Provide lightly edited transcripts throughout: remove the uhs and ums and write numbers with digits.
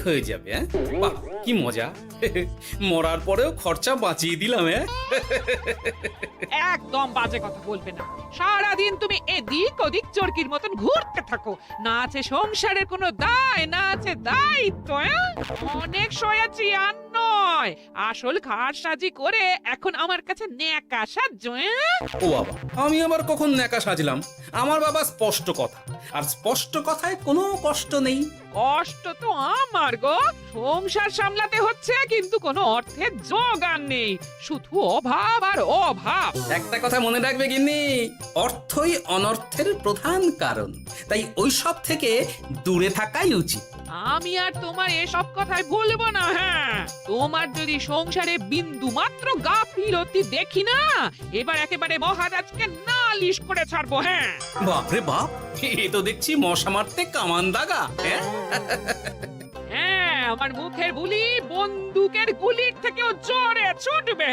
হয়ে যাবে। বাহ, কি মজা! মরার পরেও খরচা বাঁচিয়ে দিলাম। একদম বাজে কথা বলবে না। সারাদিন তুমি এদিক ওদিক চরকির মতন ঘুরতে থাকো, না আছে সংসারের কোনো দায়, না আছে দায়িত্ব। অনেক সয়াছি আর নয়, আসল ঘাট সাজি করে এখন আমার কাছে ন্যাকা সাহায্য। ও বাবা, আমি আবার কখন ন্যাকা সাজলাম? আমার বাবা স্পষ্ট কথা, আর স্পষ্ট কথায় কোনো কষ্ট নেই। কষ্ট তো আমার গো, সংসার সামলাতে হচ্ছে কিন্তু কোনো অর্থের জোগান নেই, শুধু অভাব আর অভাব। একটা কথা মনে রাখবে গিন্নি, অর্থই অনর্থের প্রধান কারণ, তাই ওই সব থেকে দূরে থাকাই উচিত। আমি আর তোমার এসব কথাই বলবো না। তোমার যদি সংসারে বিন্দু মাত্র গাফিলতি দেখি না, এবার একেবারে মহারাজকে নালিশ করে ছাড়বো। বাপরে বাপ, এ তো দেখছি মশা মারতে কামান দাগা। আমার মুখের বুলি বন্দুকের গুলির থেকেও জোরে ছুটবে।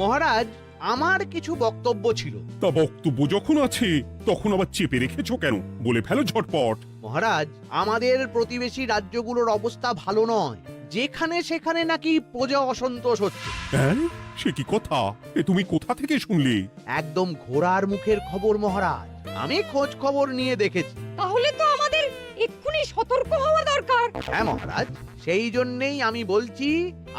মহারাজ, আমার কিছু বক্তব্য ছিল। তা বক্তব্য যখন আছে তখন আবার চেপে রেখেছো কেন? বলে ফেলো ঝটপট। মহারাজ, আমাদের প্রতিবেশী রাজ্যগুলোর অবস্থা ভালো নয়, যেখানে সেখানে নাকি প্রজা অসন্তোষ হচ্ছে। হ্যাঁ, সে কি কথা? এ তুমি কোথা থেকে শুনলে? একদম ঘোড়ার মুখের খবর মহারাজ, আমি খোঁজ খবর নিয়ে দেখেছি। তাহলে তো আমাদের এক্ষুনি সতর্ক হওয়া দরকার। হ্যাঁ মহারাজ, সেই জন্যেই আমি বলছি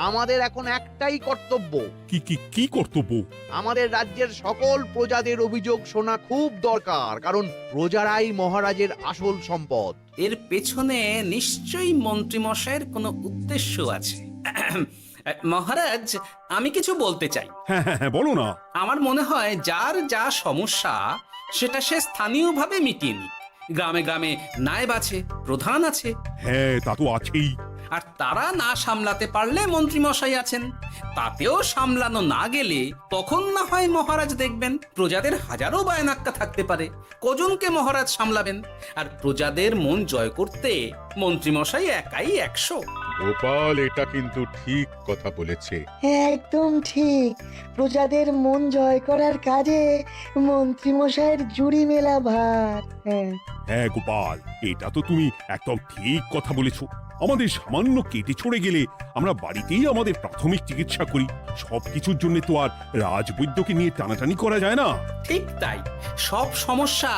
আমাদের এখন একটাই কর্তব্য। কি কি কি কর্তব্য? আমাদের রাজ্যের সকল প্রজাদের অভিযোগ শোনা খুব দরকার, কারণ প্রজারাই মহারাজের আসল সম্পদ। এর পেছনে নিশ্চয়ই মন্ত্রীমশাইয়ের কোনো উদ্দেশ্য আছে। মহারাজ, আমি কিছু বলতে চাই। হ্যাঁ হ্যাঁ হ্যাঁ, বলো না। আমার মনে হয় যার যা সমস্যা সেটা সে স্থানীয়ভাবে মিটিয়ে নিক। গ্রামে গ্রামে নায়েব আছে, প্রধান আছে। হ্যাঁ, তা তো আছেই। আর তারা না সামলাতে পারলে মন্ত্রীমশাই আছেন। তাতেও সামলানো না গেলে তখন না হয় মহারাজ দেখবেন। প্রজাদের হাজারো বায়নাক্কা থাকতে পারে, কজনকে মহারাজ সামলাবেন? আর প্রজাদের মন জয় করতে মন্ত্রীমশাই একাই 100। গোপাল এটা কিন্তু ঠিক কথা বলেছে। একদম ঠিক। প্রজাদের মন জয় করার কাজে মন্ত্রীমশাইয়ের জুড়ি মেলা ভার। হ্যাঁ গোপাল, এটা তো তুমি একদম ঠিক কথা বলেছো। আমাদের সামান্য কেটে ছড়ে গেলে আমরা বাড়িতেই আমাদের প্রাথমিক চিকিৎসা করি। সবকিছুর জন্য তো আর রাজবৈদ্যকে নিয়ে টানাটানি করা যায় না। ঠিক তাই, সব সমস্যা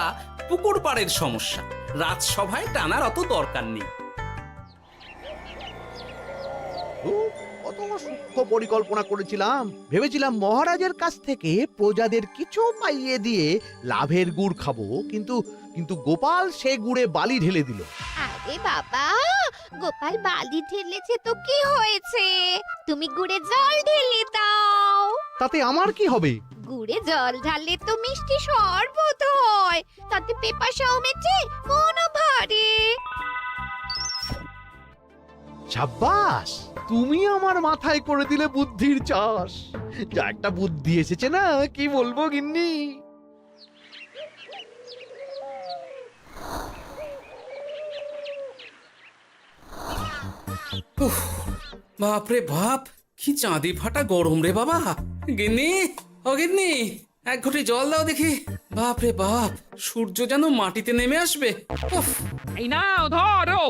পুকুর পাড়ের সমস্যা, রাজসভায় টানার অত দরকার নেই। কত সূক্ষ্ম পরিকল্পনা করেছিলাম। ভেবেছিলাম মহারাজের কাছ থেকে প্রজাদের কিছু পাইয়ে দিয়ে লাভের গুড় খাবো, কিন্তু কিন্তু গোপাল সে গুড়ে বালি ঢেলে দিল। আরে বাবা, গোপাল বালি ঢেলেছে তো কি হয়েছে? তুমি গুড়ে জল ঢেলে দাও। তাতে আমার কি হবে? গুড়ে জল ঢাললে তো মিষ্টি শরবত হয়, তাতে পেপাসাও মেটে, মনও ভরে। সাব্বাস, তুমি আমার মাথায় করে দিলে বুদ্ধির চাষ। যা একটা বুদ্ধি এসেছে না, কি বলবো গিন্নি। বাপরে বাপ, কি চাঁদি ফাটা গরম রে বাবা। গিন্নি, ও গিন্নি, এক ঘটি জল দাও দেখি। বাপরে বাপ, সূর্য যেন মাটিতে নেমে আসবে। উফ। এই নাও ধরো।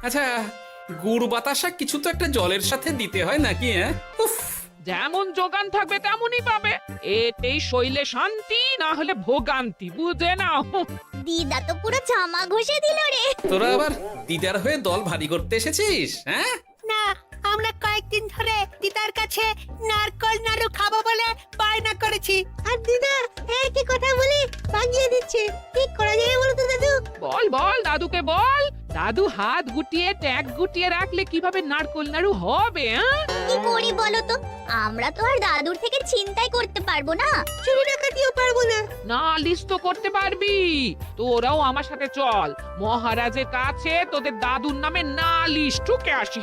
আচ্ছা, গুড় বাতাসা কিছু তো একটা জলের সাথে দিতে হয় নাকি? উফ। যেমন যোগান থাকবে তেমনই পাবে। এতেই শৈলে শান্তি, না হলে ভোগান্তি, বুঝে নাও। দিদা তো পুরো জামা ঘষে দিল রে। তোরা আবার দিদার হয়ে দল ভারী করতে এসেছিস? না, আমরা কয়েকদিন ধরে দিদার কাছে নারকল নাড়ু খাবো বলে বায়না করেছি। আর দিদা একই কথা বলে ভাঙিয়ে দিচ্ছে। কি করা যায় বলো তো দাদু? বল বল দাদুকে বল। দাদু হাত গুটিয়ে ট্যাগ গুটিয়ে রাখলে কিভাবে নারকোল নাড়ু হবে? কি করি বলো তো? আমরা তো আর দাদুর থেকে চিন্তাই করতে পারবো না। চুরি ডাকাতিও পারবো না। নালিশ তো করতে পারবি। তোরাও আমার সাথে চল, মহারাজের কাছে তোদের দাদুর নামে নালিশ ঠুকে আসি।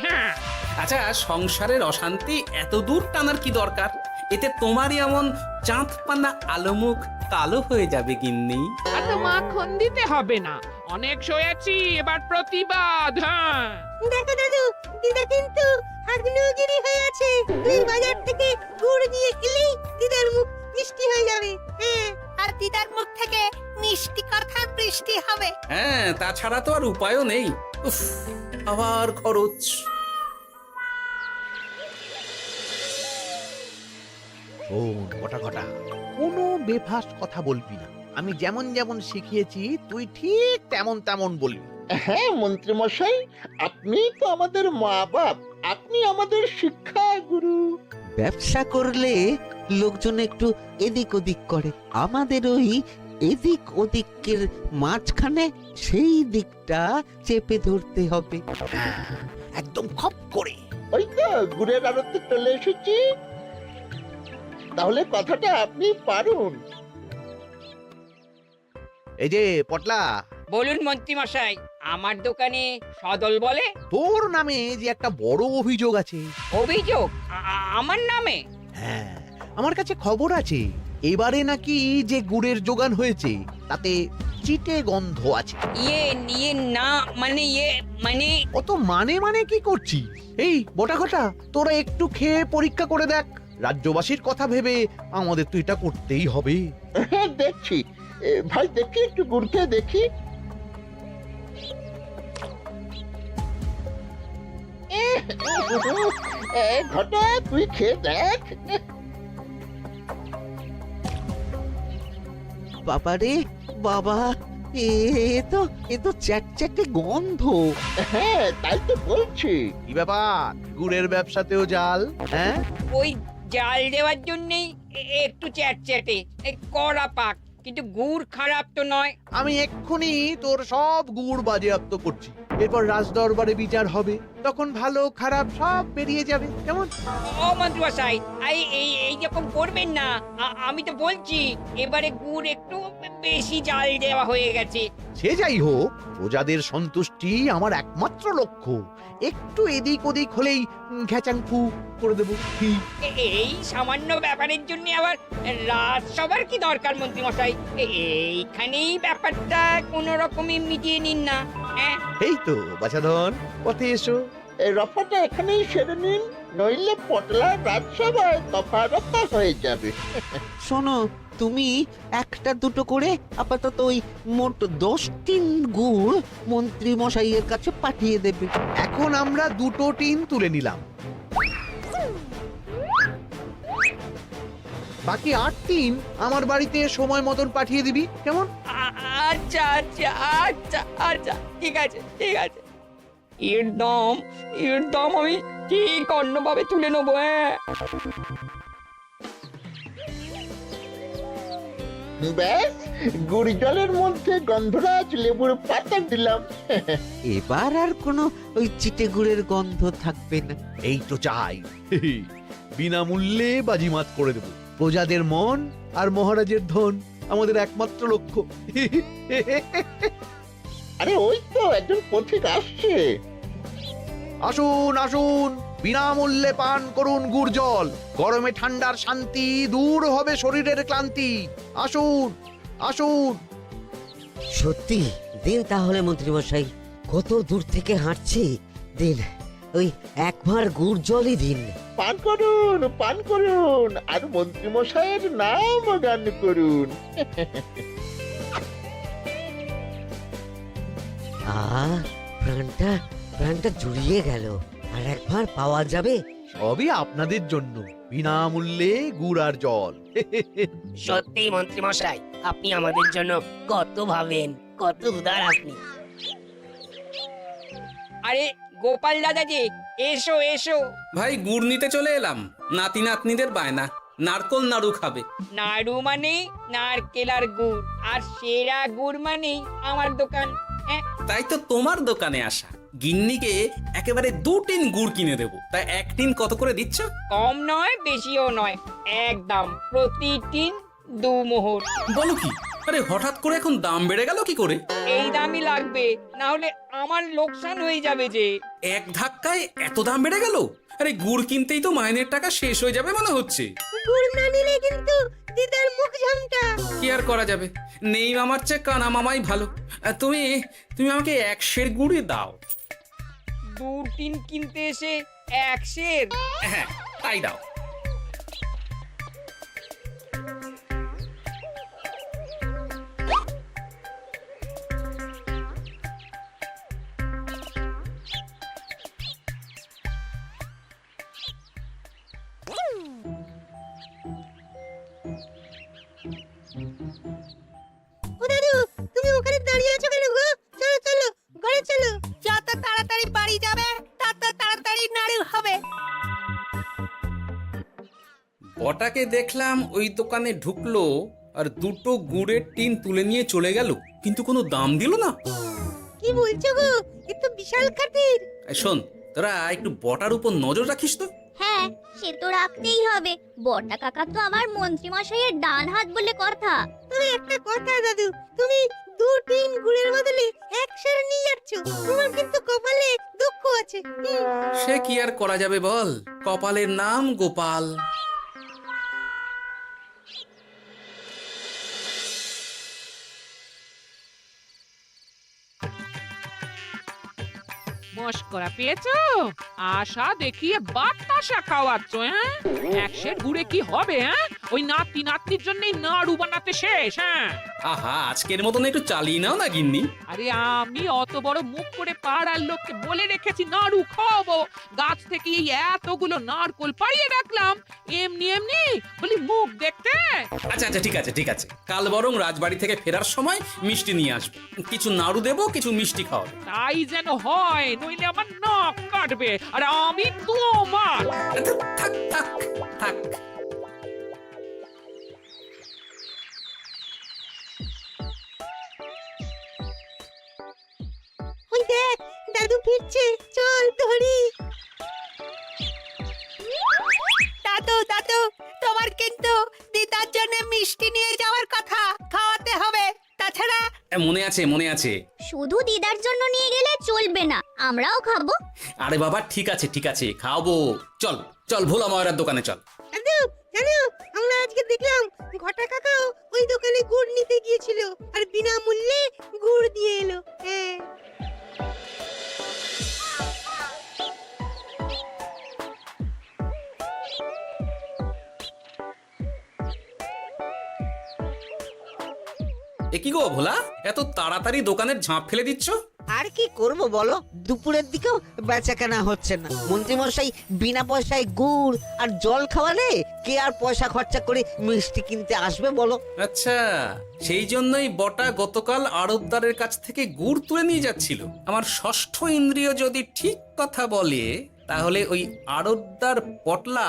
আচ্ছা, সংসারের অশান্তি এত দূর টানার কি দরকার? এতে তোমারই এমন চাঁদ পানা আলো মুখ কালো হয়ে যাবে গিন্নি। আর তো মাখন দিতে হবে না, অনেক সয়েছি, এবার প্রতিবাদ। দেখো দাদু, দিদা কিন্তু আগ্নেয়গিরি হয়ে আছে। তুই বাজার থেকে গুড় নিয়ে এলেই দিদার মুখ মিষ্টি হয়ে যাবে। দিদার মুখ থেকে মিষ্টি কথার বৃষ্টি হবে। হ্যাঁ, তাছাড়া তো আর উপায়ও নেই। উফ, আবার খরচ। শোন কটা কটা, কোনো বেফাস কথা বলবি না। আমি যেমন যেমন শিখিয়েছি তুই ঠিক তেমন তেমন বলবি। হ্যাঁ মন্ত্রী মশাই, আপনি তো আমাদের মা বাপ, আপনি আমাদের শিক্ষা গুরু। ব্যবসা করলে লোকজন একটু এদিক ওদিক করে, আমাদের ওই এদিক ওদিকের মাঝখানে সেই দিকটা চেপে ধরতে হবে। হ্যাঁ, একদম খপ করে। ওই তো গুড়ের আড়তে চলে এসেছি, তাহলে কথাটা আপনি পারুন। এই যে পটলা, বলুন মন্ত্রী মশাই, আমার দোকানে সদল বলে তোর নামে যে একটা বড় অভিযোগ আছে। অভিযোগ আমার নামে? হ্যাঁ, আমার কাছে খবর আছে এবারে নাকি যে গুড়ের যোগান হয়েছে তাতে চিটে গন্ধ আছে। ইয়ে না মানে মানে অত মানে কি করছি? এই বটা ঘটা, তোরা একটু খেয়ে পরীক্ষা করে দেখ। রাজ্যবাসীর কথা ভেবে আমাদের তো এটা করতেই হবে। হ্যাঁ দেখছি, ভাই দেখি একটু গুড় খেয়ে দেখি। ঘটা তুই খেয়ে দেখ। বাবারে বাবা, এ তো চ্যাটচ্যাটে গন্ধ। হ্যাঁ তাই তো বলছি। কি ব্যাপার, গুড়ের ব্যবসাতেও জাল? হ্যাঁ, ওই জাল দেওয়ার জন্যই একটু চ্যাটচ্যাটে, কড়া পাক, কিন্তু গুড় খারাপ তো নয়। আমি এক্ষুনি তোর সব গুড় বাজেয়াপ্ত করছি। এরপর রাজদরবারে বিচার হবে, তখন ভালো খারাপ সব বেরিয়ে যাবে। কেমন? ও মন্ত্রী মশাই, এই রকম করবেন না। আমি তো বলছি এবারে গুড় একটু বেশি জাল দেওয়া হয়ে গেছে। সে যাই হোক, প্রজাদের সন্তুষ্টি আমার একমাত্র লক্ষ্য। একটু এদিক ওদিক হলেই ঘ্যাচাংফু করে দেবো। কি? এই সামান্য ব্যাপারের জন্য আবার রাজসভার কি দরকার মন্ত্রী মশাই? এইখানেই ব্যাপারটা কোনো রকমে মিটিয়ে নিন না। হ্যাঁ, এই তো বাছাধন, পথে এসো। এই রফাটা এখানেই সেরে নিন, নইলে পটলা রাজসভায় দফা রফা হয়ে যাবে। শোনো, তুমি একটা দুটো করে আপাতত ওই মোট 10 টিন গুড় মন্ত্রী মশাইয়ের কাছে পাঠিয়ে দেবে। এখন আমরা 2 টিন তুলে নিলাম, বাকি 8 টিন আমার বাড়িতে সময় মতন পাঠিয়ে দিবি। কেমন? আচ্ছা আচ্ছা আচ্ছা আচ্ছা, ঠিক আছে ঠিক আছে। এর দাম আমি ঠিক অন্যভাবে তুলে নেবো। হ্যাঁ, ব্যাস, গুড় জলের মধ্যে গন্ধরাজ লেবুর পাতা দিলাম। এবার আর কোনো ওই চিটে গুড়ের গন্ধ থাকবে না। এই তো চাই। বিনামূল্যে বাজিমাত করে দেব। প্রজাদের মন আর মহারাজের ধন আমাদের একমাত্র লক্ষ্য। আরে ওই তো একজন পথিক আসছে। আসুন আসুন, বিনামূল্যে পান করুন গুড় জল। গরমে ঠান্ডার শান্তি, দূর হবে শরীরের ক্লান্তি। আসুন আসুন। সত্যি দিন তাহলে মন্ত্রীমশাই, কত দূর থেকে হাঁটছি, দিন ওই এক ভাঁড় গুড় জলই দিন। পান করুন, আর মন্ত্রী মশাইয়ের নাম গান করুন। প্রাণটা জুড়িয়ে গেল। আর এক ভাঁড় পাওয়া যাবে? সবই আপনাদের জন্য, বিনামূল্যে গুড় আর জল। সত্যি মন্ত্রী মশাই, আপনি আমাদের জন্য কত ভাবেন, কত উদার আপনি। আরে গোপাল দাদা যে, এসো এসো। ভাই, গুড় নিতে চলে এলাম। নাতি নাতনিদের বায়না, নারকোল নাড়ু খাবে। নাড়ু মানে নারকেল আর গুড়, আর সেরা গুড় মানে আমার দোকান। হ্যাঁ, তাই তো তোমার দোকানে আসা। গিন্নিকে একেবারে 2 টিন গুড় কিনে দেবো। তাই 1 টিন কত করে দিচ্ছ? কম নয় বেশিও নয়, একদম প্রতি টিন 2 মোহর। বলো কি? আরে হঠাৎ করে এখন দাম বেড়ে গেল কি করে? এই দামই লাগবে, না হলে আমার লোকসান হয়ে যাবে যে। এক ধাক্কায় এত দাম বেড়ে গেল? আরে গুড় কিনতেই তো মাইনের টাকা শেষ হয়ে যাবে মনে হচ্ছে। গুড় না নিলে কিন্তু দিদার মুখ ঝামটা। কি আর করা যাবে, নেই মামার চেয়ে কানা মামাই ভালো। তুমি আমাকে 1 সের গুড়ই দাও। 2 টিন কিনতে এসে 1 সের? হ্যাঁ, তাই দাও। ও দাদু, তুমি ওখানে দাঁড়িয়ে আছো কেন গো? চলো চলো, ঘরে চলো। যত তাড়াতাড়ি বাড়ি যাবে তত তাড়াতাড়ি নাড়ু হবে। বটাকে দেখলাম ওই দোকানে ঢুকলো আর দুটো গুড়ের টিন তুলে নিয়ে চলে গেল, কিন্তু কোনো দাম দিল না। কি বলছো গো? এ তো বিশাল খাতির। এই শোন, তোরা একটু বটার উপর নজর রাখিস তো। হ্যাঁ, সে তো রাখতেই হবে। বটা কাকা তো আমার মন্ত্রী মশাইয়ের ডান হাত বলে কথা। তবে একটা কথা দাদু, তুমি 2 টিন গুড়ের বদলে 1 সের নিয়ে যাচ্ছ। তোমার কিন্তু কপালে দুঃখ আছে। সে কি আর করা যাবে বল, কপালের নাম গোপাল। মস্করা পেয়েছো? আশা দেখিয়ে বাতাসা খাওয়াচ্ছ, হ্যাঁ? 1 সের গুড়ে কি হবে, হ্যাঁ? ওই নাতি নাতনির জন্যই নাড়ু বানাতে শেষ, হ্যাঁ? আহা, আজকের মতন একটু চালিয়ে নাও না গিন্নি। আরে আমি অত বড় মুখ করে পাড়ার লোককে বলে রেখেছি নাড়ু খাওয়াবো, গাছ থেকে এই এতগুলো নারকোল পাড়িয়ে রাখলাম, এমনি এমনি বলি মুখ দেখতে। আচ্ছা আচ্ছা, ঠিক আছে ঠিক আছে, কাল বরং রাজবাড়ি থেকে ফেরার সময় মিষ্টি নিয়ে আসবো। কিছু নাড়ু দেবো, কিছু মিষ্টি খাওয়াবো। তাই যেন হয়, নইলে আমার নাক কাটবে আর আমি তোমার। থাক থাক থাক। ওই দেখ, দাদু ফিরছে, চল ধরি। দাদু দাদু, তোমার কিন্তু দিদার জন্য মিষ্টি নিয়ে যাওয়ার কথা, খাওয়াতে হবে। তাছাড়া মনে আছে মনে আছে। শুধু দিদার জন্য নিয়ে গেলে চলবে না, আমরাও খাবো। আরে বাবা, ঠিক আছে ঠিক আছে, খাওয়াবো। চল চল, ভোলা ময়রার দোকানে চল। দাদু জানো, আমরা আজকে দেখলাম ঘটা কাকাও ওই দোকানে গুড় নিতে গিয়েছিল আর বিনামূল্যে গুড় দিয়ে এলো। হ্যাঁ, এ কি গো ভোলা, এত তাড়াতাড়ি দোকানের ঝাঁপ ফেলে দিচ্ছ? আর কি করব বলো, দুপুরের দিকেও বেচা কেনা হচ্ছে না। মন্ত্রীমশাই বিনা পয়সায় গুড় আর জল খাওয়ালে কে আর পয়সা খরচা করে মিষ্টি কিনতে আসবে বলো? আচ্ছা, সেই জন্যই বটা গতকাল আড়তদারের কাছ থেকে গুড় তুলে নিয়ে যাচ্ছিল। আমার ষষ্ঠ ইন্দ্রিয় যদি ঠিক কথা বলে, তাহলে ওই আড়তদার পটলা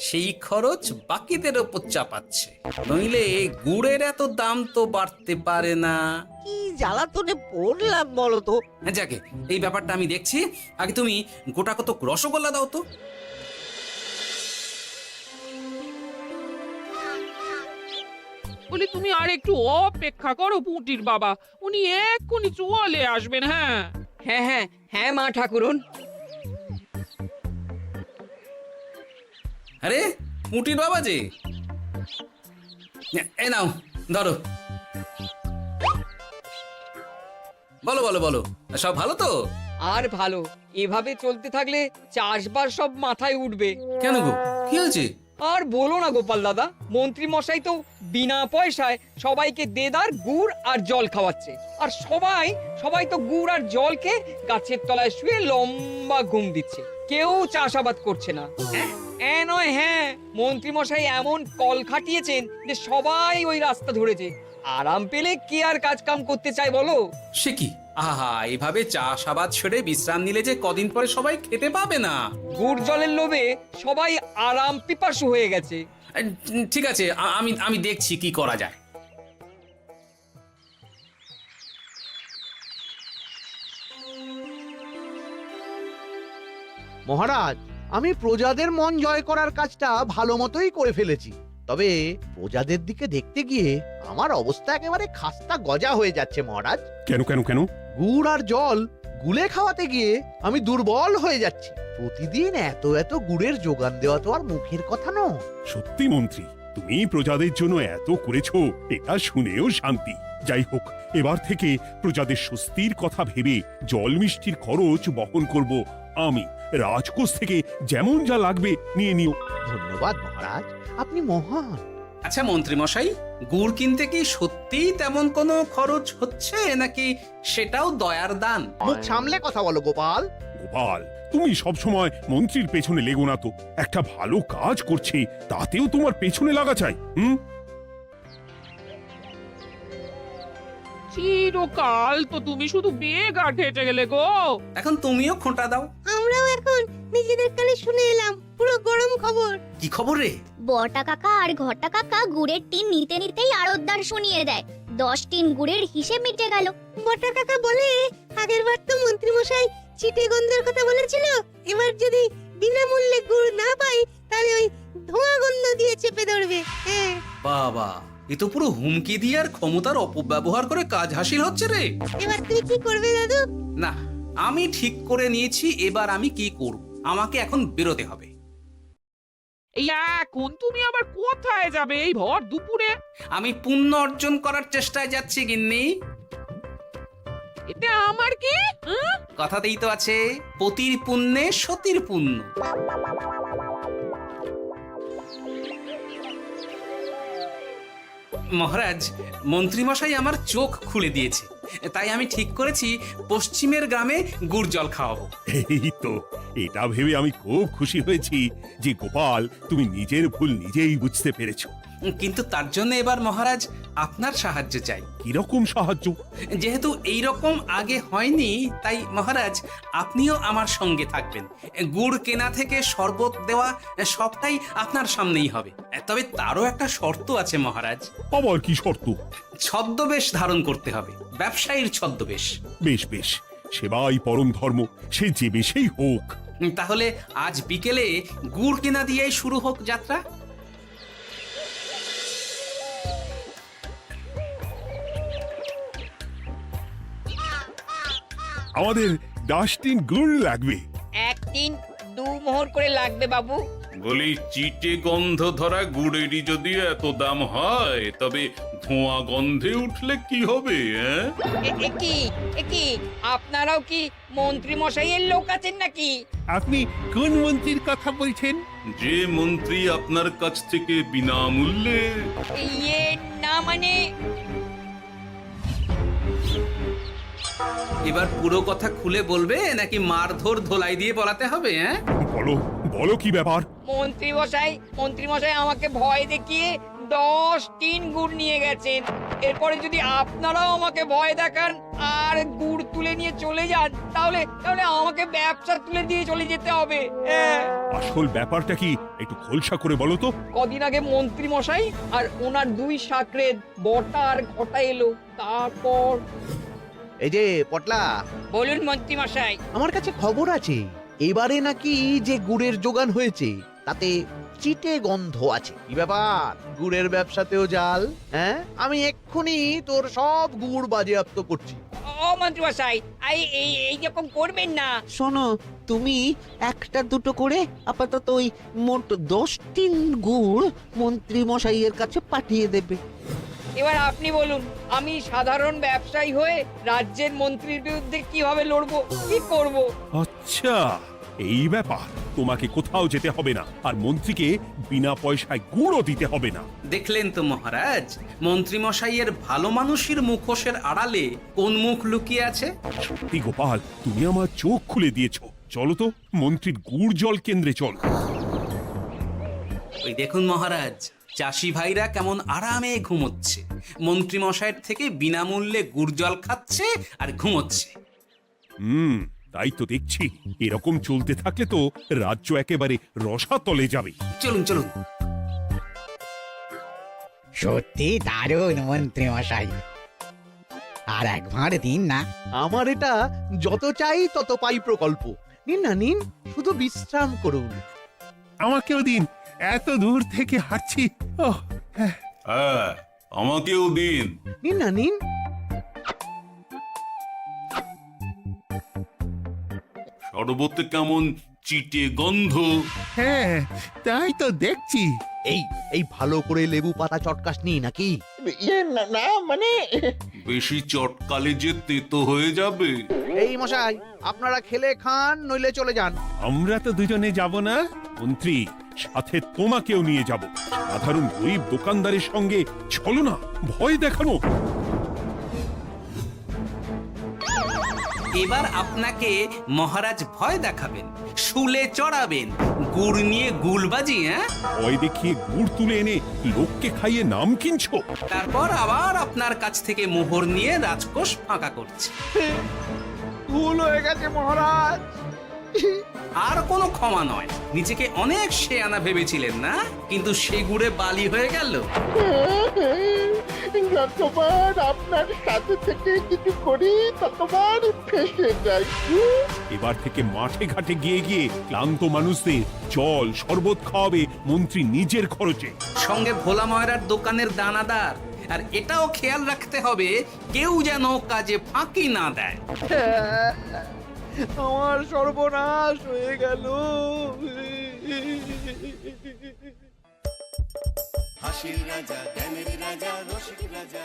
সেই খরচ বাকিদের ওপর চাপাচ্ছে। নইলে গুড়ের এত দাম তো বাড়তে পারে না। কি জ্বালাতনে পড়লাম বলো তো। যাকে, এই ব্যাপারটা আমি দেখছি। আগে তুমি গোটা কত রসগোল্লা দাও তো। বলি তুমি আর একটু অপেক্ষা করো পুটির বাবা, উনি এক্ষুনি চলে আসবেন। হ্যাঁ হ্যাঁ হ্যাঁ হ্যাঁ মা ঠাকুরন। আরে পুটির বাবা যে, এ নাও ধরো। বলো বলো বলো, সব ভালো তো? আর ভালো, এভাবে চলতে থাকলে চাষবাস সব মাথায় উঠবে। কেন গো, কি হয়েছে? আর বলো না গোপাল দাদা, মন্ত্রী মশাই তো বিনা পয়সায় সবাইকে দেদার গুড় আর জল খাওয়াচ্ছে। আর সবাই তো গুড় আর জলকে গাছের তলায় শুয়ে লম্বা ঘুম দিচ্ছে, কেউ চাষাবাদ করছে না। নয়, হ্যাঁ, মন্ত্রী মশাই এমন কল খাটিয়েছেন যে সবাই ওই রাস্তা ধরেছে। আরাম পেলে কে আর কাজ কাম করতে চায় বলো? সে কি, আহা, এভাবে চাষাবাদ ছেড়ে বিশ্রাম নিলে যে কদিন পরে সবাই খেতে পাবে না। গুড় জলের লোভে সবাই আরাম পিপাসু হয়ে গেছে। ঠিক আছে, আমি দেখছি কি করা যায়। মহারাজ, আমি প্রজাদের মন জয় করার কাজটা ভালো মতোই করে ফেলেছি। তবে প্রজাদের দিকে দেখতে গিয়ে আমার অবস্থা একেবারে খাস্তা গজা হয়ে যাচ্ছে মহারাজ। কেন কেন কেন? গুড় আর জল গুলে খাওয়াতে গিয়ে আমি দুর্বল হয়ে যাচ্ছি। প্রতিদিন এত এত গুড়ের যোগান দেওয়া তো আর মুখের কথা নয়। সত্যি মন্ত্রী, তুমি প্রজাদের জন্য এত করেছো, এটা শুনেও শান্তি। যাই হোক, এবার থেকে প্রজাদের স্বস্তির কথা ভেবে জল মিষ্টির খরচ বহন করব আমি। রাজকোষ থেকে যেমন যা লাগবে নিয়ে নিও। ধন্যবাদ মহারাজ, আপনি মহান। আচ্ছা মন্ত্রী মশাই, গুড় কিনতে কি সত্যিই তেমন কোনো খরচ হচ্ছে, নাকি সেটাও দয়ার দান? মুখ সামলে কথা বলো গোপাল। গোপাল, তুমি সবসময় মন্ত্রীর পেছনে লেগো না তো। একটা ভালো কাজ করছে, তাতেও তোমার পেছনে লাগা চাই। চিরকাল তো তুমি শুধু বেগার হেঁটে গেলে গো। এখন তুমিও খোঁটা দাও। আমরাও এখন নিজেদের কানে শুনে এলাম পুরো গরম খবর। কি খবর রে? বটা কাকা আর ঘটা কাকা গুড়ের টিন নিতে নিতেই আড়তদার শুনিয়ে দেয় 10 টিন গুড়ের হিসেব মিটে গেল। বটা কাকা বলে আগের বার তো মন্ত্রী মশাই চিটে গন্ধের কথা বলেছিল, এবার যদি বিনামূল্যে গুড় না পাই তাহলে ওই ধোঁয়া গন্ধ দিয়ে চেপে ধরবে। হ্যাঁ, বাবা, এ তো পুরো হুমকি দিয়ে আর ক্ষমতার অপব্যবহার করে কাজ হাসিল হচ্ছে রে। এবার তুই কি করবে দাদু? না, আমি ঠিক করে নিয়েছি এবার আমি কি করব। আমাকে এখন বেরোতে হবে। এই এখন তুমি আবার কোথায় যাবে এই ভর দুপুরে? আমি পুণ্য অর্জন করার চেষ্টায় যাচ্ছি গিন্নি। এতে আমার কি? কথাতেই তো আছে, পতির পুণ্যে সতীর পুণ্য। মহারাজ, মন্ত্রীমশাই আমার চোখ খুলে দিয়েছে, তাই আমি ঠিক করেছি পশ্চিমের গ্রামে গুড় জল খাওয়াবো। এই তো, এটা ভেবে আমি খুব খুশি হয়েছি যে গোপাল তুমি নিজের ভুল নিজেই বুঝতে পেরেছো। কিন্তু তার জন্য এবার মহারাজ আপনার সাহায্য চাই। কিরকম সাহায্য? যেহেতু এই রকম আগে হয়নি, তাই মহারাজ আপনিও আমার সঙ্গে থাকবেন। গুড় কেনা থেকে শরবত দেওয়া সবটাই আপনার সামনেই হবে। তবে তারও একটা শর্ত আছে মহারাজ। আবার কি শর্ত? ছদ্মবেশ ধারণ করতে হবে, ব্যবসায়ীর ছদ্মবেশ। বেশ বেশ, সেবাই পরম ধর্ম, সে যে বেশেই হোক। তাহলে আজ বিকেলে গুড় কেনা দিয়েই শুরু হোক যাত্রা। আমাদের 10 টিন গুড় লাগবে। 1 টিন 2 মোহর করে লাগবে বাবু। বলি, চিটে গন্ধ ধরা গুড়েরই যদি এত দাম হয়, তবে ধোঁয়া গন্ধে উঠলে কি হবে? কি আপনারাও কি মন্ত্রী মশাইয়ের লোক আছেন নাকি? আপনি কোন মন্ত্রীর কথা বলছেন? যে মন্ত্রী আপনার কাছ থেকে বিনামূল্যে। ইয়ে না মানে এবার পুরো কথা খুলে বলবে নাকি মারধর ধোলাই দিয়ে বলাতে হবে? হ্যাঁ, বলো বলো, কি ব্যাপার? মন্ত্রী মশাই আমাকে ভয় দেখিয়ে 10 টিন গুড় নিয়ে গেছেন। এরপরে যদি আপনারাও আমাকে ভয় দেখান আর গুড় তুলে নিয়ে চলে যান, তাহলে আমাকে ব্যবসা তুলে দিয়ে চলে যেতে হবে। আসল ব্যাপারটা কি একটু খোলসা করে বলো তো। কদিন আগে মন্ত্রী মশাই আর ওনার 2 সাকরেদ বটা আর ঘটা এলো, তারপর। এই যে পটলা, বলুন মন্ত্রী মশাই। আমার কাছে খবর আছে এবারে নাকি যে গুড়ের যোগান হয়েছে তাতে চিটে গন্ধ আছে। কি ব্যাপার, গুড়ের ব্যবসাতেও জাল? হ্যাঁ, আমি এক্ষুনি তোর সব গুড় বাজেয়াপ্ত করছি। ও মন্ত্রী মশাই, এই রকম করবেন না। শোনো, তুমি 1-2 করে আপাতত ওই মোট 10 টিন গুড় মন্ত্রী মশাইয়ের কাছে পাঠিয়ে দেবে। এবার আপনি বলুন, আমি সাধারণ ব্যবসায়ী হয়ে রাজ্যের মন্ত্রীর বিরুদ্ধে কিভাবে লড়বো, কি করব? আচ্ছা, এই ব্যাপার। তোমাকে কোথাও যেতে হবে না, আর মন্ত্রীকে বিনা পয়সায় গুড়ও দিতে হবে না। দেখলেন তো মহারাজ, মন্ত্রী মশাইয়ের ভালো মানুষের মুখোশের আড়ালে কোন মুখ লুকিয়ে আছে। সত্যি গোপাল, তুমি আমার চোখ খুলে দিয়েছো। চলো তো মন্ত্রীর গুড় জল কেন্দ্রে চলো। ওই দেখুন মহারাজ, চাষি ভাইরা কেমন আরামে ঘুমোচ্ছে, মন্ত্রী মশাইয়ের থেকে বিনামূল্যে গুড় জল খাচ্ছে আর ঘুমোচ্ছে। তাই তো দেখছি। এরকম চলতে থাকলে তো রাজ্য একেবারে রসাতলে যাবে। চলুন চলুন। সত্যি দারুণ মন্ত্রী মশাই, আর একবার দিন না। আমার এটা যত চাই তত পাই প্রকল্প। নিন না নিন, শুধু বিশ্রাম করুন। আমাকেও দিন, এত দূর থেকে হাঁটছি। হ্যাঁ, আমাকেও দিন। নিন না নিন। শরবতে কেমন চিটে গন্ধ। হ্যাঁ, তাই তো দেখছি। এই ভালো করে লেবু পাতা চটকাসনি নাকি? না মানে বেশি চটকালে যে তেতো হয়ে যাবে। এই মশাই, আপনারা খেলে খান, নইলে চলে যান। আমরা তো দুজনে যাব না মন্ত্রী, সাথে তোমাকেও নিয়ে যাব। সাধারণ গরিব দোকানদারের সঙ্গে চলো না, ভয় দেখানো। এবার আপনাকে মহারাজ ভয় দেখাবেন, শুলে চড়াবেন, গুড় নিয়ে গুলবাজি, হ্যাঁ? ভয় দেখিয়ে গুড় তুলে এনে লোককে খাইয়ে নাম কিনছো? তারপর আবার আপনার কাছ থেকে মোহর নিয়ে রাজকোষ ফাঁকা করছে। ভুল হয়ে গেছে মহারাজ। আর কোনো ক্ষমা নয়। নিজেকে অনেক শেয়ানা ভেবেছিলেন না, কিন্তু সে গুড়ে বালি হয়ে গেল। যতবার আপনার সাথে থেকে কিছু করি ততবার ফেসে যাই। এবার থেকে মাঠে ঘাটে গিয়ে গিয়ে ক্লান্ত মানুষদের জল শরবত খাওয়াবে মন্ত্রী নিজের খরচে। সঙ্গে ভোলা ময়রার দোকানের দানাদার। আর এটাও খেয়াল রাখতে হবে কেউ যেন কাজে ফাঁকি না দেয়। আমার সর্বনাশ হয়ে গেল। হাসির রাজা, জ্ঞানের রাজা, রসিক রাজা।